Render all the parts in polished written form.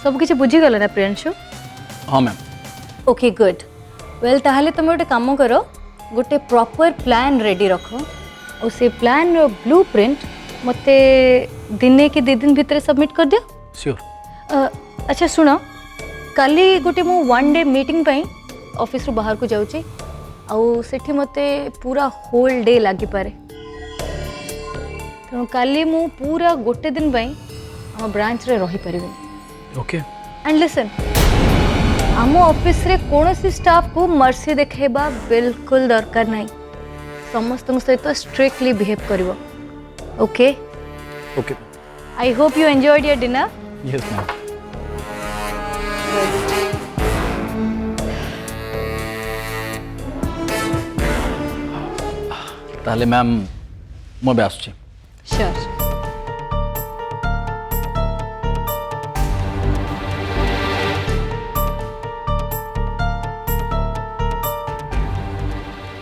सब किसी बुझीगल ना प्रियांशु? हाँ मैम। Okay good. वेल ताहले तुम गोटे काम करो, गोटे प्रॉपर प्लान रेडी रख और से प्लान रो ब्लू प्रिंट मते दिने कि 2 दिन भितर सबमिट कर दियो। श्योर। अच्छा सुनो, काली गोटे मु 1 डे मीटिंग पई ऑफिस रो बाहर को जाउची आउ सेठी मते पूरा होल डे लागी पारे, तेणु काली मु पूरा गोटे दिन पई हम ब्रांच रे रही परिबे। ओके। एंड लिसन, आम ऑफिस रे कौन स्टाफ को मर्सी देखेबा बिल्कुल दरकार नहीं, समस्त सहित स्ट्रिक्टली बिहेव करिवो। Okay okay. I hope you enjoyed your dinner. Yes ma'am. ताहले मैम मो बे आसुची। श्योर।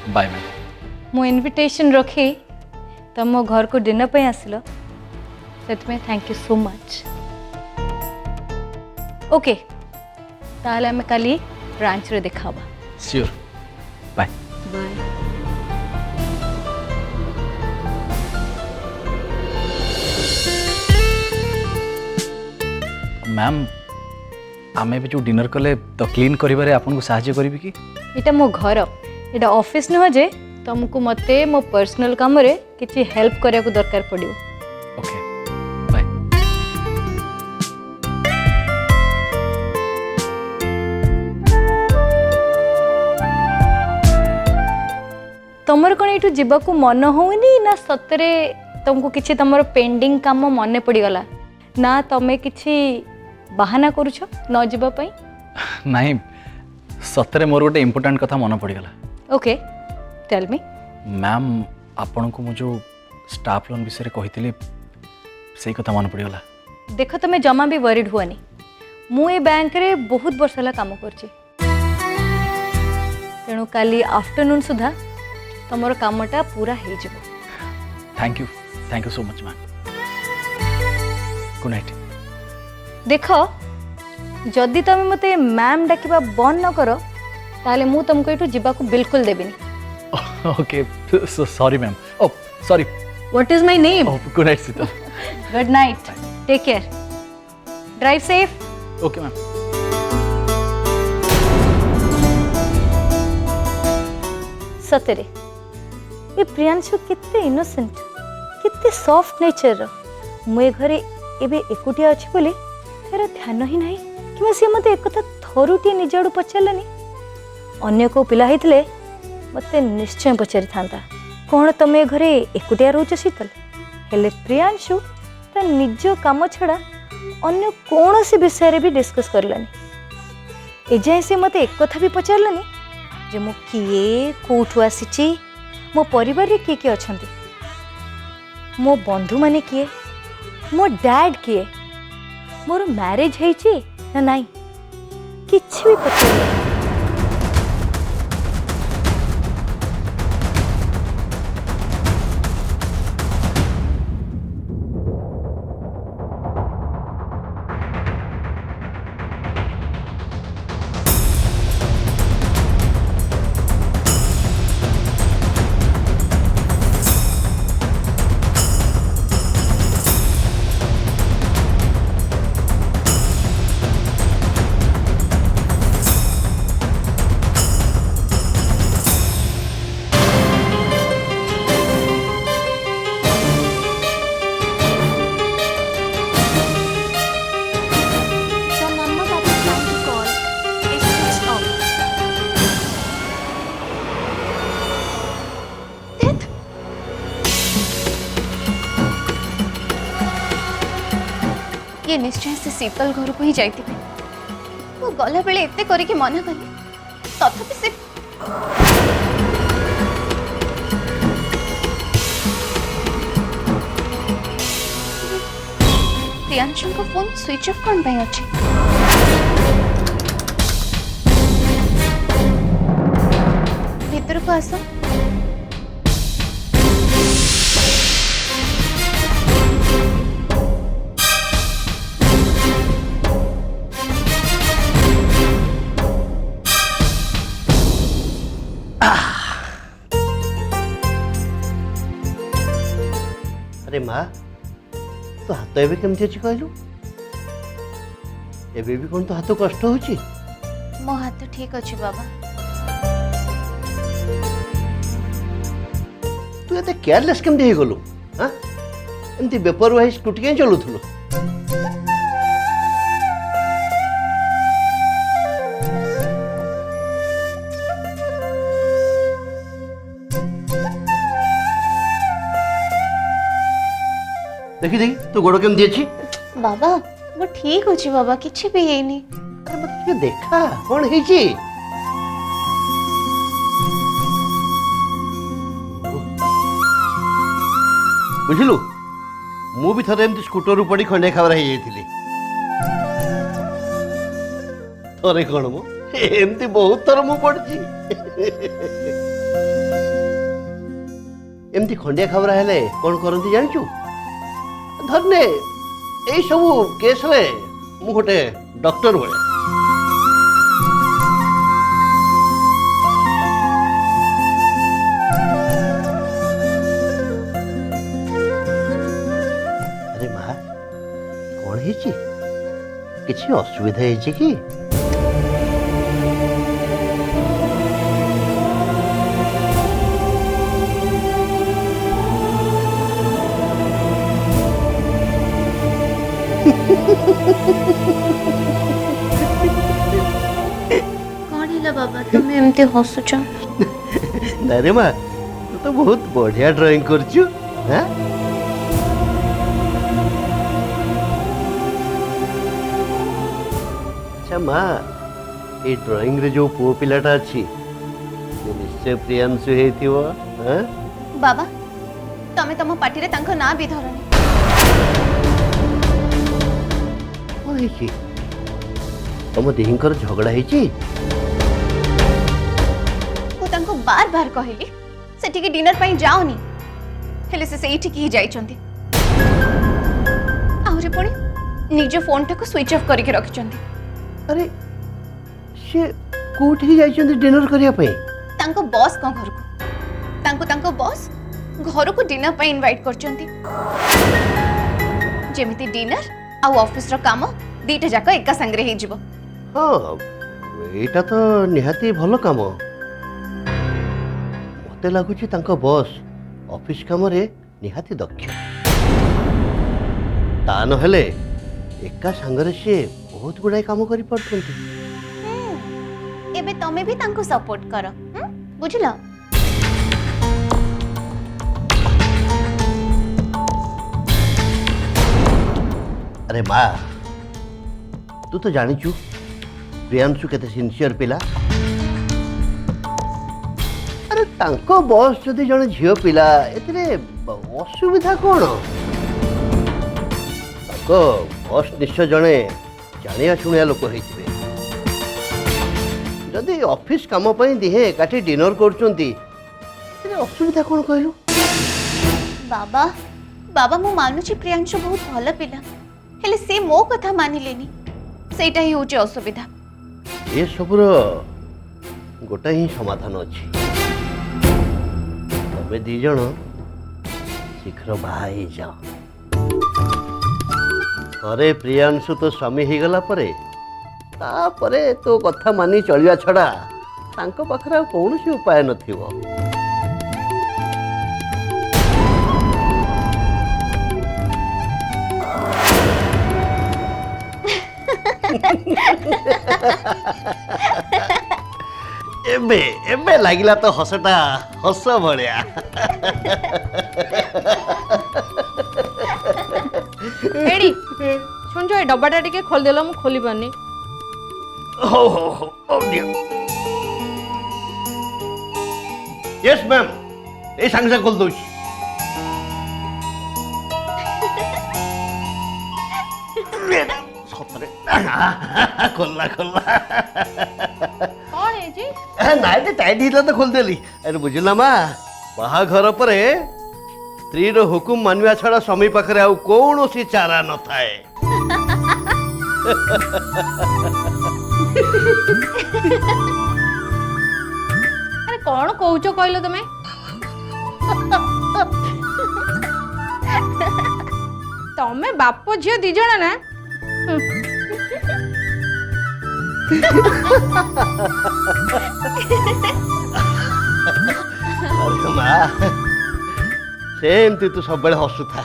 Bye ma'am. मो इनविटेशन रखी तुम घर को डिनर पे आसिल, से thank you so much. Okay ताहले हमें काली ब्रांच रे देखा। श्योर। बाय। बाय। मैम आमे भी जो डिनर कले तो क्लीन करिबारे आपन को सहायता करिबी कि? एटा मो घर, एटा ऑफिस नुह जे तुमको मते मो पर्सनल काम रे किछि हेल्प करिया को दरकार पड़ियो। Okay bye. तमर कोन एटू जीवा को मन होउनी ना सतरे तुमको किछि तमर पेंडिंग काम मने पड़ी गला ना तमे किछि बहाना करूछ न जीवा पई? नहीं सतरे मोर गोटे इम्पोर्टेंट कथा मन पड़ गला। Okay tell me. मैम आपन को मु जो स्टाफ लोन विषय कही से कथा मन पड़ गला। देख तुम्हें जमा भी वरिड हुआनी, मु ए बैंक रे बहुत वर्ष होला काम करछि, तेणु काली आफ्टरनून सुधा तमर कामटा पूरा हो जिवो। Thank you so much ma'am. Good night. देख जदि तुम मते मैम डाकिबा बंद न करो ताले मु तुमको एटू जीवा को बिल्कुल देबिनी। Okay sorry ma'am. Oh sorry. What is my name? Good night Sita. Good night, take care, drive safe. Okay ma'am. सतरे ये प्रियांशु कितने इनोसेंट, कितने सॉफ्ट नेचर। मु घरे एबे एकुटिया अछि बोली तार ध्यान ही नहीं कि सी मते एक कथा थरुटी निज आड़ू पचारानी। अन्य को पिला होते मते निश्चय पचारि थांता कौन तुम घरे एकुटिया रोच शीतल, हेले प्रियांशु ता निज काम छड़ा अन्य कौन सी विषय रे भी डिस्कस करलानी। एजाए से मते एक कथा भी पचारानी जे मु किए कोठु आसीची, मो परिवार रे किए अछंती, मो बंधु माने किए, मो डैड किए, मोर मैरिज हेची ना नहीं, किछि भी पचार। ये निश्चय से शीतल घर को ही जाती वो गला बेले एते करके मना कली तथापि से प्रियांशु को फोन स्विच ऑफ कौन पे अच्छे भीतर को आसो। अरे माँ तो हाथ एवं केमती अच्छी कहलु एबे भी कौन तो हाथ कष्ट होची मो हाथ ठीक अच्छे बाबा। तू एते केयरलेस केमती हो गलु हां एमती बेपरवाही स्कूटी के चलुथलु देखी देखी तू गोड़ केमती अच्छी बाबा वो ठीक अच्छे बाबा किसी भी है नहीं। अरे मत ଟିକେ देखा कौन ହେଇଛି ବୁଝିଲୁ ମୁଁ ବି ଥରେ ଏମିତି ସ୍କୁଟରରୁ ପଡ଼ି ଖଣ୍ଡିଆ ଖାବରା ହେଇଯାଇଥିଲି ଥରେ କଣ ମୁଁ ଏମିତି ବହୁତ ଥର ମୁଁ ପଡ଼ିଛି ଏମିତି ଖଣ୍ଡିଆ ଖାବରା ହେଲେ କଣ କରନ୍ତି ଜାଣିଛୁ ଧରନେ ଏଇ ସବୁ କେସରେ ମୁଁ ଗୋଟେ ଡକ୍ଟର ଭଳିଆ अरे माँ कौन है किसी असुविधा है कि कौन है बाबा तुम एमती हसुच? अरे माँ तू तो बहुत बढ़िया ड्राइंग करछु हाँ अच्छा माँ ये ड्राइंग रे जो पुओ पिलाटा अच्छी निश्चय प्रियांशु हेतिवो हाँ बाबा तमे तम पार्टी रे तांको ना भी धरनी कौन है तुम देहींकर झगड़ा है को तांको बार बार कहली सेठी के डिनर पई जाओनी हेले से सेठी की जाइचंती आउरे पुणी निज फोन टाको स्विच ऑफ करके रखिचंती। अरे से कोठी जाइचंदी डिनर करिया पई तांको बॉस को घर को तांको बॉस घर को डिनर पे इनवाइट करचंती जेमिति डिनर आ ऑफिस रो काम दीटा जाक एका संगरे हे जिवो। हाँ एटा तो निहाती भलो काम मते लागुची तांको बॉस ऑफिस काम रे निहाती दक्ष ता न हेले एका संगरे से बहुत गुडाई काम करि पड़तंती एबे तमे भी तांको सपोर्ट करो बुझलो। अरे माँ तू तो जानिचु प्रियांशु केते सिंसियर पिला अरे तांको बॉस जदि जने झियो पिला एतरे असुविधा कोन तांको बॉस निश्चय जने जानिया सुनिया लोक होइथिबे जदि ऑफिस काम पई दिहे काठी डिनर करचंती एतरे असुविधा कोन कहलु बाबा बाबा मु मानुची प्रियांशु बहुत भलो पिला हेले से मो कथा मानिलेनी सेटा ही होची असुविधा ये सबुर गोटा ही समाधान अच्छी तबे दी जन शीघ्र बाहा जाओ थरे प्रियांशु तो स्वामी हो गला परे तापरे तो कथा मानी चलिया छड़ा तांको पाखरे कौन सी उपाय नथिवो एबे एबे लागिला तो हसटा हस भलिया एडी सुन जो डब्बाटा टिके खोल देलो मु खोली पानी हो डियर यस मैम ए संग से खोल दोछ सतरे खोलला खोलला कौन है जी नाइ तो टाइट हिला तो खोल देली अरे बुझला मा बाहाघर परे स्त्री रो हुकुम मानवा छड़ा स्वामी पाखरे आउ कौनसी चारा न थाए अरे कौन कहूच कहलो तमे ତମେ ବାପ ଝିଅ ଦି ଜଣ ନା? अरे माँ सेमती तू सब बेले हसुथा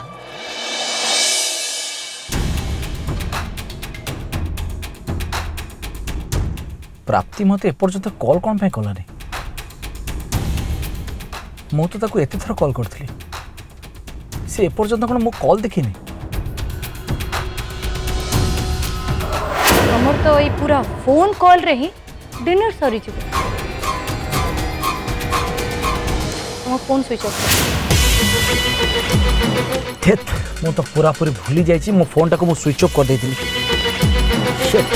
प्राप्ति मत एपर्यंत कॉल कौन पे कलानी मु तो ताको एते थर कॉल करथली से एपर्यंत कौन मो कॉल देखिनी हमर तो ये पूरा फोन कॉल रे ही डिनर सरी जिवो तुम फोन स्विच ऑफ थेत मु तो पूरा पूरी भूली जाइछि मो फोन टाको मु स्विच ऑफ कर देथिली शिट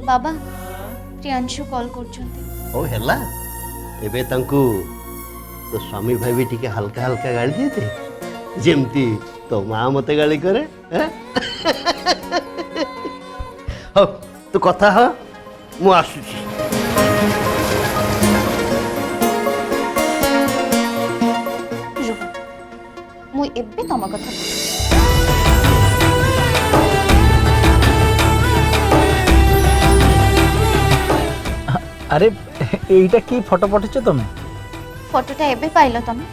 बाबा प्रियांशु कॉल करछंती। ओ हेला एबे तांकू तो स्वामी भाई भी टिके हल्का हल्का गाली देते जेमती तो माँ मते गाली करे हैं? हो तू कथा ह मु आसुची रुह मु एबे तम कथा अरे एटा की फोटो पठेछ तुम फोटोटा एबे पाइलो तमे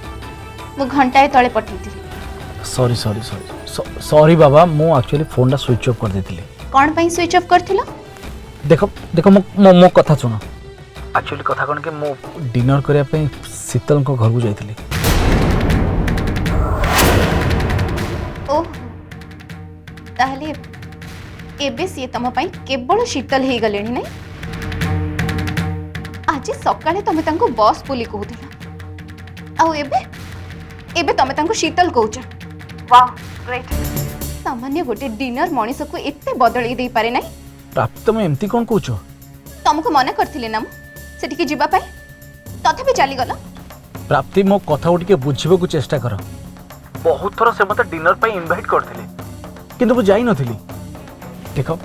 मु घंटाए तळे पठेइथिली। सॉरी सॉरी सॉरी सॉरी बाबा मु एक्चुअली फोन टा स्विच ऑफ कर देथिली कोन पई स्विच ऑफ करथिलो? देखो देखो मो कथा सुनो एक्चुअली कथा कोन के मो डिनर करिया पे शीतल को घर को जाइथिली ओह ताहले एबे सी तम पई केवल शीतल हे गलेनी नै आज सकाळे तमे तांको बॉस बोली कहूथिला आ एबे एबे तमे तांको शीतल कहूछ। वाओ ग्रेट सामान्य गोटे डिनर मनीष को एते बदली दे पारे नै प्राप्त में एमती कोन कहूछ तुमको मना करथिले ना सेठी के जीवा पाई तथापि चली गलो। प्राप्ति मो कथा उठके बुझिबो को चेष्टा कर बहुत थोड़ा से मते डिनर पे इनवाइट करथिले किंतु मु जाई नथिली देखो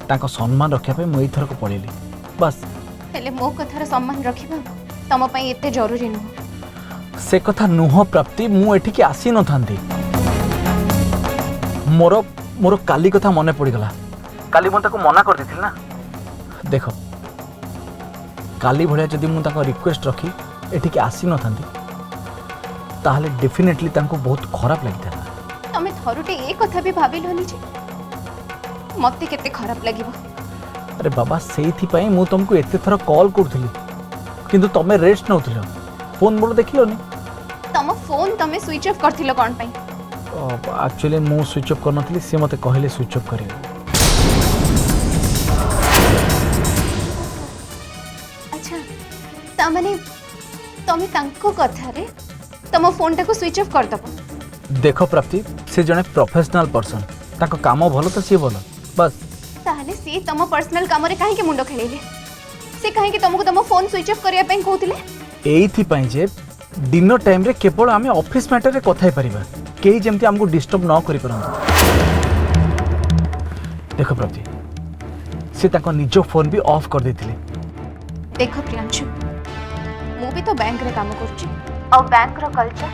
ताको सम्मान रखिया पे मु एथर को पळेली बस हेले मो कथार सम्मान रखिबा तम पई एते जरूरी न से कथा नुह प्राप्ति मु एठी के आसी न थांती मोर मोर काली कथा मने पड़ी गला काली मु ताको मना कर देथिल ना देखो काली भलिया जदि मु ताको रिक्वेस्ट रखी एठी के आसी न थांती ताहले डेफिनेटली ताको बहुत खराब लागिता तमे थरुटे ए कथा भी भाबिलोनी जे मते केते खराब लागिबो। अरे बाबा सेइथि पई मु तुमको एते थरा कॉल करथिली किंतु तमे रेस्ट नउथिलो फोन मोर देखिलोनी तम फोन तमे स्विच ऑफ करथिलो कोन पई? एक्चुअली मु स्विच ऑफ करनथिली से मते कहले स्विच ऑफ करियो अच्छा ता माने तमे तांको कथा रे तम फोन टाको स्विच ऑफ कर दबो। देखो प्राप्ति से जने प्रोफेशनल पर्सन ताको काम भलो तो सी भलो बस ताहले सी तम पर्सनल काम रे काहे के मुंडो खेलेले से काहे के तुमको तम फोन स्विच ऑफ करिया पई कहउतिले एइथि पई जे डिनर टाइम रे केवल आमे ऑफिस मैटर रे कथाई परिबा केही जेमति हमको डिस्टर्ब न करि परंतु देखो प्राप्ति से ताको निजो फोन भी ऑफ कर देथिले। देखो प्रियांशु मु भी तो बैंक रे काम करछि और बैंक रो कल्चर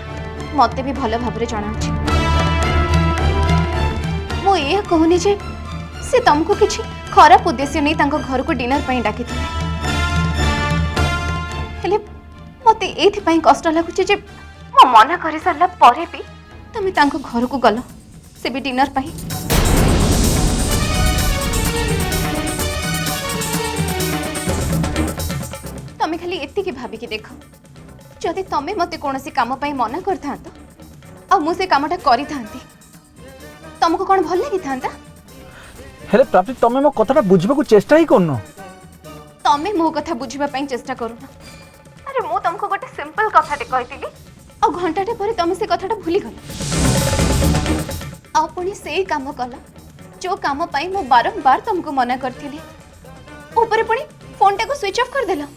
मते भी भलो भाबरे जଣା अछि मु ए कहूनी जे से तुमको किछि खराब उद्देश्य नहीं तांको घर को डिनर पई डाकी थे हेले मते एथि पई कष्ट लागुछि जे मो मना करि सारला परे भी तमे तांको घर को गलो से भी डिनर पई। तमे खाली एति के भाबी के देखो जदि तमे मते कोनोसी काम पई मना करथांत आ मु से कामटा करि थांती तुमको कोन भल लागि थांता? हेले प्राप्ति तमे मो कथाटा बुझबा को चेष्टा ही करनो। तमे मो कथा बुझिबा पई चेष्टा करूना। अरे मो तुमको गोटे सिंपल कथाटे कहतिली आ घंटाटे पर तमे से कथाटा भूली गल। आ पुणी से काम कला जो काम पाई मो बारंबार तुमको मना करथिली। ऊपर पुणी फोन टा को स्विच ऑफ कर देला।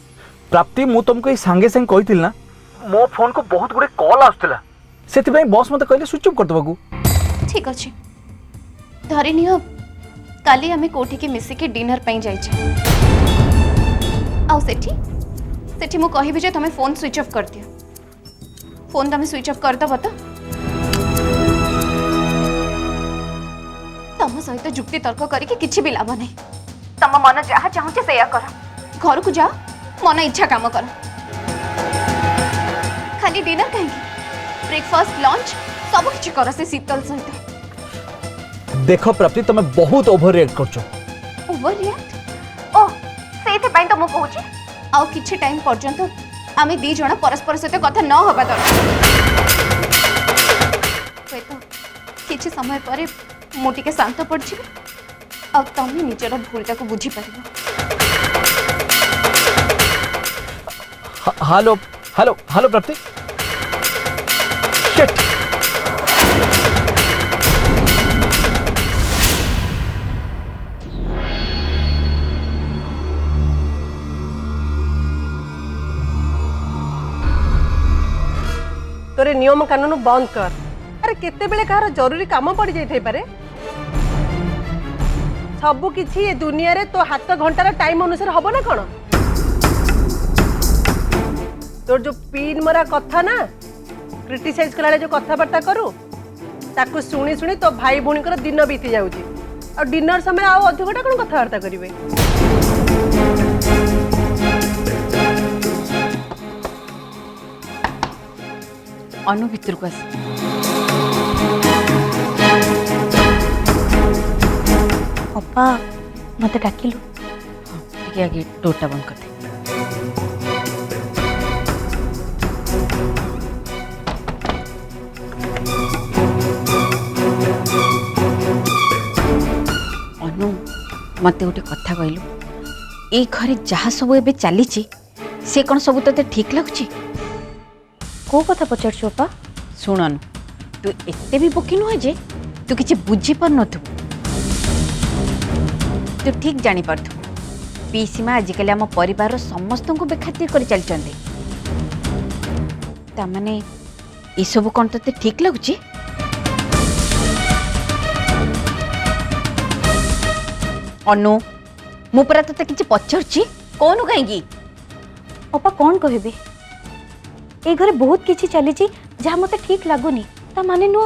प्राप्ति मु तुमको ई संगे संग कहितिल ना मो फोन को बहुत गुडे कॉल आस्तला सेति पई बॉस मते कहले स्विच ऑफ कर दबाकू। ठीक अछि धरि नियो काली हमें कोठी के मिसी के डिनर पई जाई छै। आ सेठी मु कहिबे जे तमे फोन स्विच ऑफ कर दियो। फोन तमे स्विच ऑफ कर दबो तो तम सहित जुक्ति तर्क करके किछि भी लाभ नहीं। तम मन जहा चाहूचे सेया कर। घर को जाओ मन इच्छा काम कर। खाली डिनर कहीं ब्रेकफास्ट लंच सब किछि कर से शीतल सहित। देखो प्राप्ति तमे बहुत ओवर रिएक्ट करछो। ओवर रिएक्ट ओ सेते पई तो मु कहूची आ किछि टाइम पर्यंत आमे दी जण परस्पर सहित कथा न होबा दरकार। तो किछि समय परे मु टिके शांत पड़छि आ तमे निजर भूलटा को बुझी परिबो। हेलो हेलो हेलो प्राप्ति शिट तोरे नियम कानून बंद कर। अरे केते बेले कहार जरूरी काम पड़ जाई पारे। सबु किछि ए दुनिया रे तो हाथ घंटार टाइम अनुसार हबो ना कोन। तोर जो पिन मरा कथा ना क्रिटिसाइज कलाले जो कथाबार्ता करू ताको सुनी सुनी तो भाई भूणी कर दिन बीती जाउची और डिनर समय आओ अधिकटा कोन कथाबार्ता करिवे। अनु भितर को आस। अप्पा मत डाकिलु। हाँ आगे डोरटा बंद कर दे। अनु मत गोटे कथा कहलु ए घरे जहाँ सब एबे चली से कौन सब तोते ठीक लगुच? को कथा पचारछु अप्पा? शुण अनु तू एते भी बोकी नुह जे तू किसी बुझी पार नथु। तू ठीक जानी पारथु पीसीमा आजिकल आम परिवार समस्त को बेखातिर कर चलते तामाने ये सब कौन तोते ठीक लगुच? अनु मु परा तोते किछि पचारछि कोनु कहीं? अप्पा कौन कहबे ए घरे बहुत किछि चली जहाँ मते ठीक लगुनी ता माने नु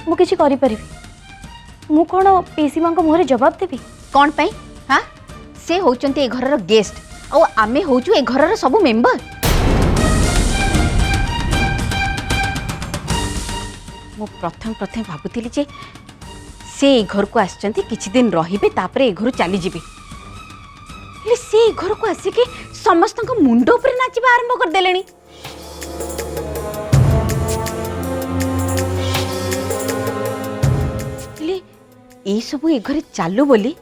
मु किछि करि परिबी। मु कोन पीसी मां को मुहरे जवाब देबी कौन पाई? हाँ से होचंती ए घरर गेस्ट और आमे होचु ए घरर सब मेंबर। मु प्रथम प्रथम भाबुतिली जे से ए घर को आछंती किछि दिन रहिबे तापरे ए घर चली जिबे। ले से ए घर को आसिके समस्त को मुंडो ऊपर नाचिबा आरंभ कर देलेनी। ले ए सब ए घरे चालू बोली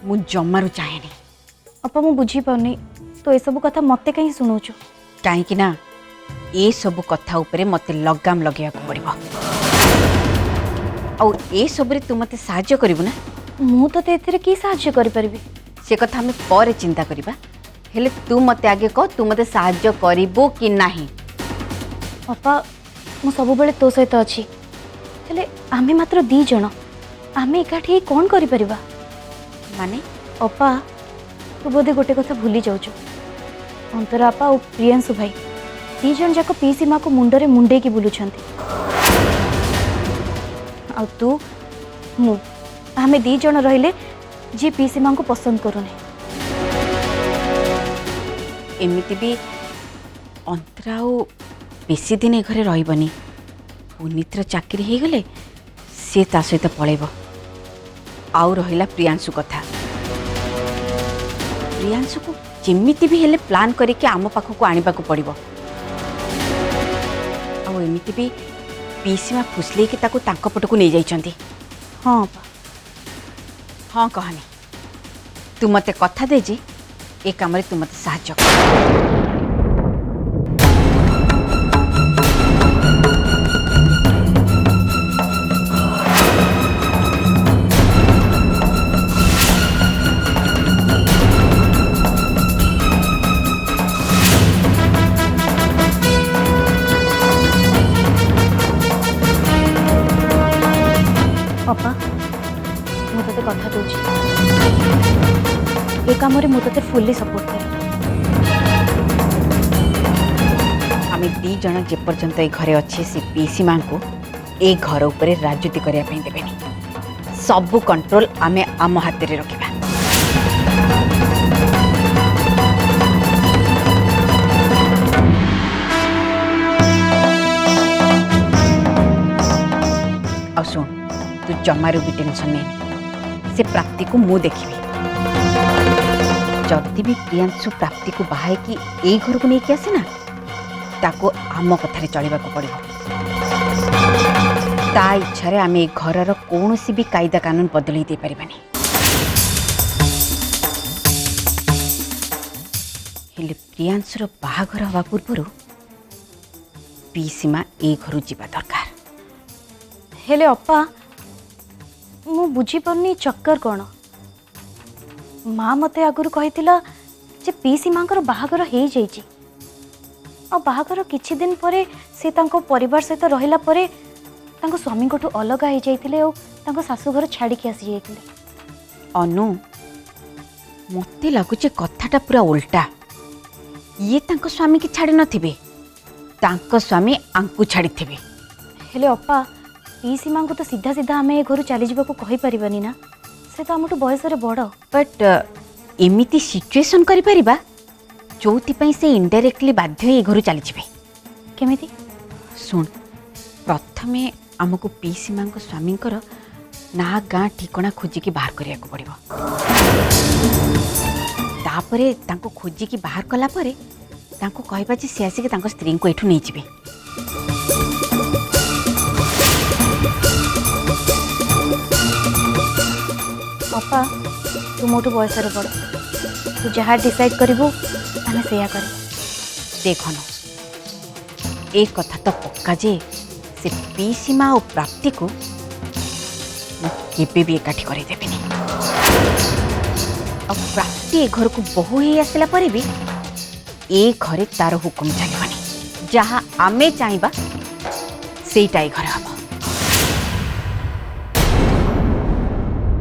मु जमारू चाहेनी। अप्पा मु बुझी पाउनी तो ए सब कथा मते कहीं सुनौछु कहीं ना ए सब कथा उपरे मते लगाम लगे पड़ो और ए सब रे तू मते साहाय्य करिवु ना? मु तो एथिरे की साहाय्य करि परिबी से कथा हमें पर चिंता करिबा। हेले तू मते आगे कह तू मते साहाय्य करिवु कि नाही? अप्पा मु सब बेले तो सहित अछि हेले आमे मात्र दी जण आमे एकाठी कोन करि परिबा? माने अप्पा तू बोधे गोटे कथा भूली जाऊछु अंतरा अपा और प्रियांशु भाई दी जन जाक पीसी माँ को मुंडरे मुंडे की बुलुछंती आ तू मु आमे दी जन रहिले जे पीसी माँ को पसंद करूनी। एमिति भी अंतरा बेसी दिन ए घरे रहिबनी। पुनीतर चाकरी हो गले सी ता सहित पळेब। आउ रहिला प्रियांशु कथा। प्रियांशु को जेमिति भी हेले प्लान करके आम पाखक आने को पड़ो। आमिति भी पीसीमा फुसले ताको तांको पटको नहीं जाइछंती। हाँ अपा हाँ कहनी तू मते कथा दे जे ए काम तू मते साहाय्य कर। ଅପା ମୁଁ ତତେ କଥା ଦଉଛି ଏ କାମରେ ମୁଁ ତତେ ଫୁଲି ସପୋର୍ଟ କରିବି। आमे दी जन जे पर्यंत ए घरे अच्छे से पीसी मां को ए घर उपरे राजनीति करिया पे देबेनी सबु कंट्रोल आमे आम हाथ रे रखिबा। आ सुन तू जमारू भी टेंशन नहीं से प्राप्ति को मु देखिबी जदि भी प्रियांशु प्राप्ति को बाहे कि ए घर को लेके आसे ना ताको आम कथारे चलवा पड़ो ता इच्छा आम ए घर कौन भी कायदा कानून बदल दे पारिबानी। हेले प्रियांशुर बाहाघर हवा पूर्व पीसीमा ए घर जीवा दरकार। हेले अपा मु बुझी पारनी चक्कर कौन माँ मते आगुरी कहितिला जे पीसी मांकर बाहाघर हो जाइए आ बाहाघर किछि दिन परे से तांको परिवार सहित रहिला परे तांको स्वामी कोठू अलगा हो जाइतिले और तांको सासुघर छाड़ी के आसी जाइतिले। अनु मते लगुचे कथाटा पूरा उल्टा ये तांको स्वामी की छाड़ी नथिबे तांको स्वामी आंकु छाड़ी थिबे। हेले अपा पीसी मां को तो सीधा सीधा आमे घर चली जाबा को कहि परिबानी ना से तो हमटू बयस रे बड़ बट एमिति सिचुएशन करि परिबा जोथि पई से इनडायरेक्टली बाध्य ए घर चली जिबे। केमिति सुन प्रथमे हमको पीसी मां को स्वामींकर ना गाँ ठिकणा खोजिकी बाहर करिया को पड़िबो तापरे तांको खोजिकी बाहर कला परे तांको कहबा जे से आसी के तांको स्त्री को एठू नै जिबे। अपा तू मोटू बयस रे बड़ तू जहाँ डिसाइड करिबू आमे सेया कर। देखो न एक कथा तो पक्का जे से पीसी मां और प्राप्ति को केबे भी एकाठी करे देबेनी और प्राप्ति ए घर को बहु ही आसला परे भी ए घरे तार हुकुम चलबनी जहाँ आमे चाहबा सेटा ए घर हम।